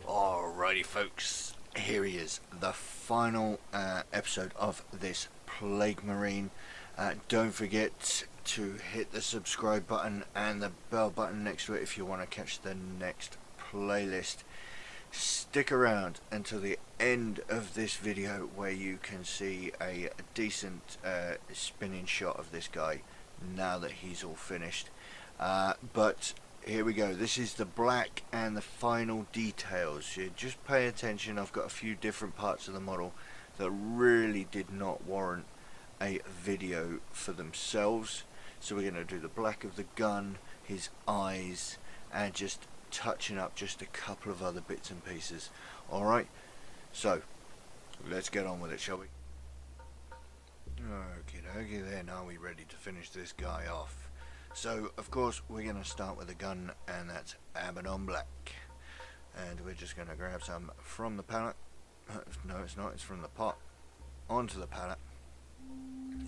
Alrighty folks, here he is, the final episode of this Plague Marine. Don't forget to hit the subscribe button and the bell button next to it if you want to catch the next playlist. Stick around until the end of this video where you can see a decent spinning shot of this guy now that he's all finished. But here we go. This is the black and the final details. You just pay attention. I've got a few different parts of the model that really did not warrant a video for themselves. So we're going to do the black of the gun, his eyes, and just touching up just a couple of other bits and pieces. Alright, so let's get on with it, shall we? Okie dokie then, are we ready to finish this guy off? So of course we're going to start with a gun, and that's Abaddon Black, and we're just going to grab some from the palette. No, it's not, it's from the pot onto the palette,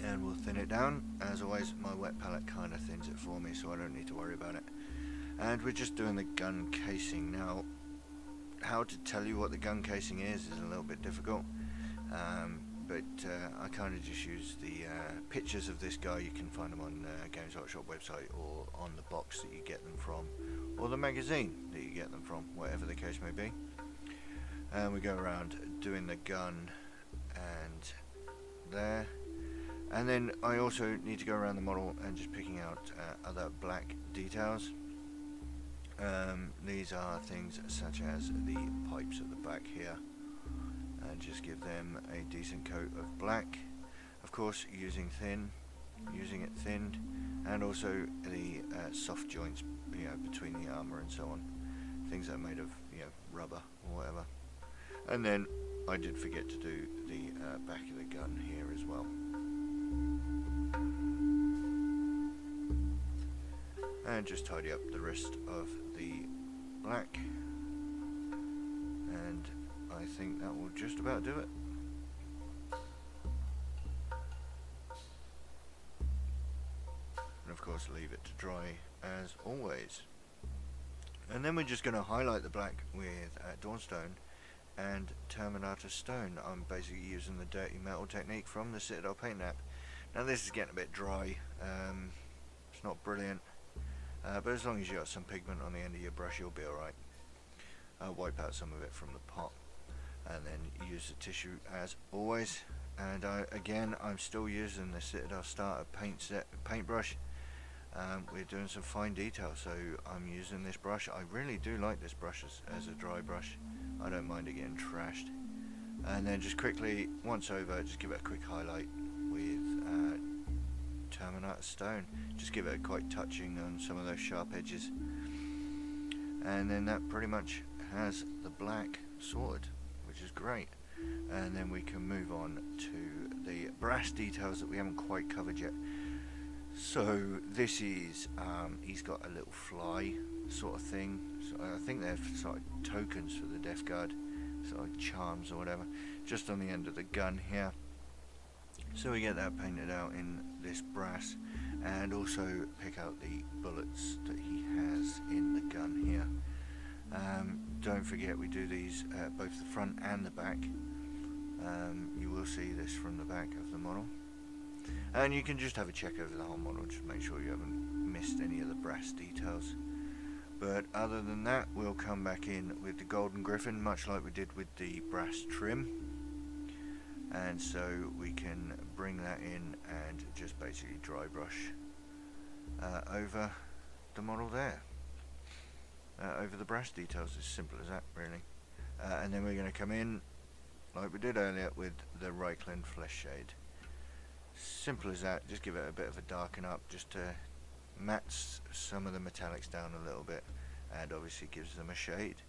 and we'll thin it down. As always, my wet palette kind of thins it for me, so I don't need to worry about it. And we're just doing the gun casing. Now, how to tell you what the gun casing is a little bit difficult, but I kind of just use the pictures of this guy. You can find them on Games Workshop website, or on the box that you get them from, or the magazine that you get them from, whatever the case may be. And we go around doing the gun and there. And then I also need to go around the model and just picking out other black details. These are things such as the pipes at the back here, and just give them a decent coat of black. Of course, using it thinned, and also the soft joints, between the armor and so on, things that are made of rubber or whatever. And then I did forget to do the back of the gun here as well. And just tidy up the rest of the black, and I think that will just about do it. And of course leave it to dry as always. And then we're just going to highlight the black with Dawnstone and Terminator Stone. I'm basically using the dirty metal technique from the Citadel paint app. Now this is getting a bit dry, it's not brilliant. But as long as you got some pigment on the end of your brush, you'll be alright. Wipe out some of it from the pot, and then use the tissue as always. And I'm still using the Citadel Starter paintbrush. We're doing some fine detail, so I'm using this brush. I really do like this brush as a dry brush. I don't mind it getting trashed. And then just quickly, once over, just give it a quick highlight with Terminator Stone. Just give it a quite touching on some of those sharp edges, and then that pretty much has the black sorted, which is great. And then we can move on to the brass details that we haven't quite covered yet. So this is he's got a little fly sort of thing, so I think they're sort of tokens for the Death Guard, sort of charms or whatever, just on the end of the gun here. So we get that painted out in this brass, and also pick out the bullets that he has in the gun here. Don't forget we do these both the front and the back. You will see this from the back of the model, and you can just have a check over the whole model, just make sure you haven't missed any of the brass details. But other than that, we'll come back in with the Golden Griffin, much like we did with the brass trim. And so we can bring that in and just basically dry brush over the model there, over the brass details. As simple as that, really. And then we're going to come in like we did earlier with the Reikland Flesh Shade. Simple as that. Just give it a bit of a darken up, just to matte some of the metallics down a little bit, and obviously gives them a shade.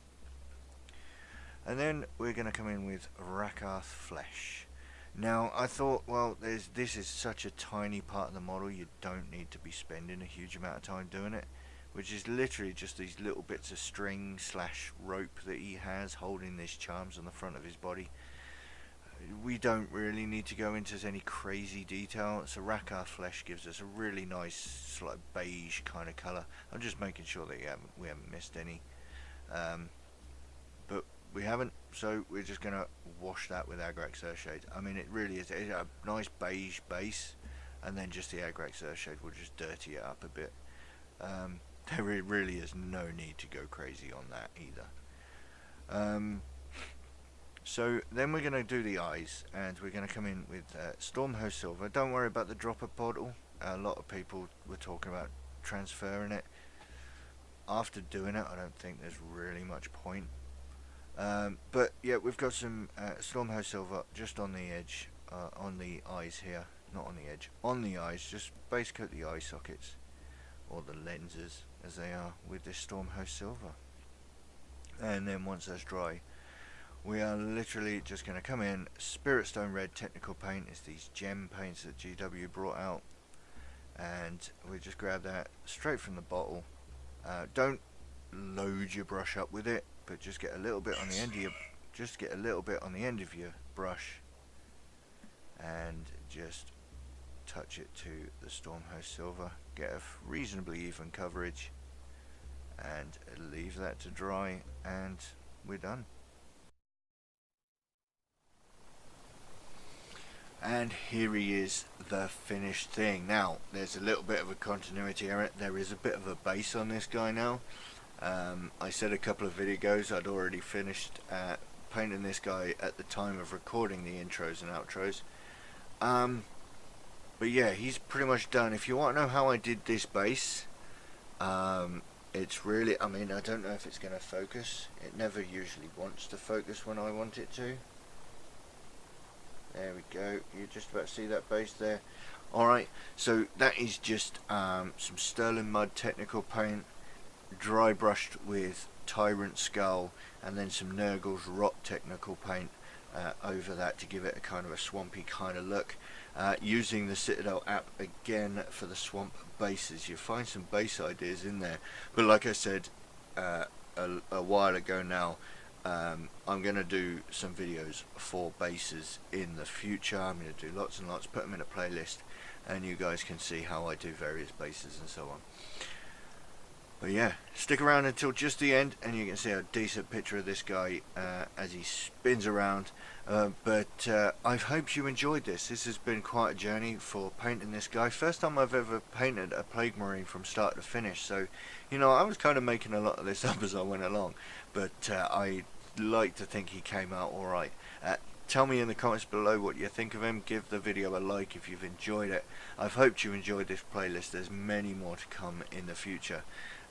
And then we're going to come in with Rakarth Flesh. Now I thought, well, this is such a tiny part of the model, you don't need to be spending a huge amount of time doing it, which is literally just these little bits of string slash rope that he has holding these charms on the front of his body. We don't really need to go into any crazy detail, so Rakarth Flesh gives us a really nice sort of beige kind of colour. I'm just making sure that we haven't missed any. But we haven't, so we're just going to wash that with Agrax Earthshade. I mean, it really is. It's a nice beige base, and then just the Agrax Earthshade will just dirty it up a bit. There really is no need to go crazy on that either. So then we're going to do the eyes, and we're going to come in with Stormhost Silver. Don't worry about the dropper portal. A lot of people were talking about transferring it. After doing it, I don't think there's really much point. But yeah, we've got some Stormhost Silver just on the edge, on the eyes here. Not on the edge, on the eyes. Just base coat the eye sockets, or the lenses as they are, with this Stormhost Silver. And then once that's dry, we are literally just going to come in. Spirit Stone Red Technical Paint is these gem paints that GW brought out, and we just grab that straight from the bottle. Don't load your brush up with it, but just get a little bit on the end of your brush, and just touch it to the Stormhost Silver. Get a reasonably even coverage, and leave that to dry, and we're done. And here he is, the finished thing. Now, there's a little bit of a continuity error. There is a bit of a base on this guy now. I said a couple of videos I'd already finished painting this guy at the time of recording the intros and outros. But yeah, he's pretty much done. If you want to know how I did this base, it's really, I mean, I don't know if it's going to focus. It never usually wants to focus when I want it to. There we go. You're just about to see that base there. Alright, so that is just some Sterling Mud Technical Paint, dry brushed with Tyrant Skull, and then some Nurgle's Rot Technical Paint over that to give it a kind of a swampy kind of look. Using the Citadel app again for the swamp bases. You'll find some base ideas in there. But like I said a while ago now, I'm going to do some videos for bases in the future. I'm going to do lots and lots, put them in a playlist, and you guys can see how I do various bases and so on. But yeah, stick around until just the end, and you can see a decent picture of this guy as he spins around. But I hope you enjoyed this. This has been quite a journey for painting this guy. First time I've ever painted a Plague Marine from start to finish, so you know, I was kind of making a lot of this up as I went along, but I like to think he came out alright. Tell me in the comments below what you think of him. Give the video a like if you've enjoyed it. I've hoped you enjoyed this playlist. There's many more to come in the future.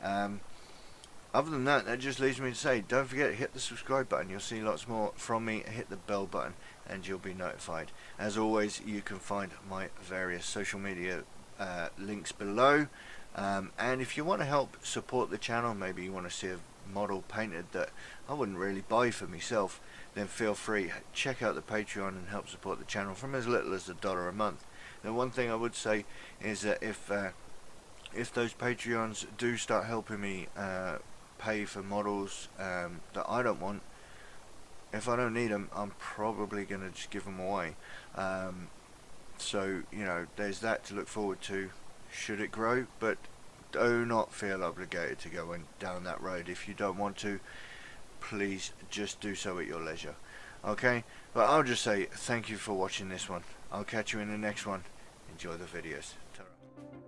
Other than that, that just leaves me to say, don't forget to hit the subscribe button. You'll see lots more from me. Hit the bell button and you'll be notified. As always, you can find my various social media links below. And if you want to help support the channel, maybe you want to see a model painted that I wouldn't really buy for myself, then feel free, check out the Patreon and help support the channel from as little as $1 a month. Now, one thing I would say is that if those Patreons do start helping me pay for models that I don't want, if I don't need them, I'm probably going to just give them away. So, you know, there's that to look forward to should it grow, but do not feel obligated to go down that road. If you don't want to, please just do so at your leisure. Okay, but I'll just say thank you for watching this one. I'll catch you in the next one. Enjoy the videos. Ta-ra.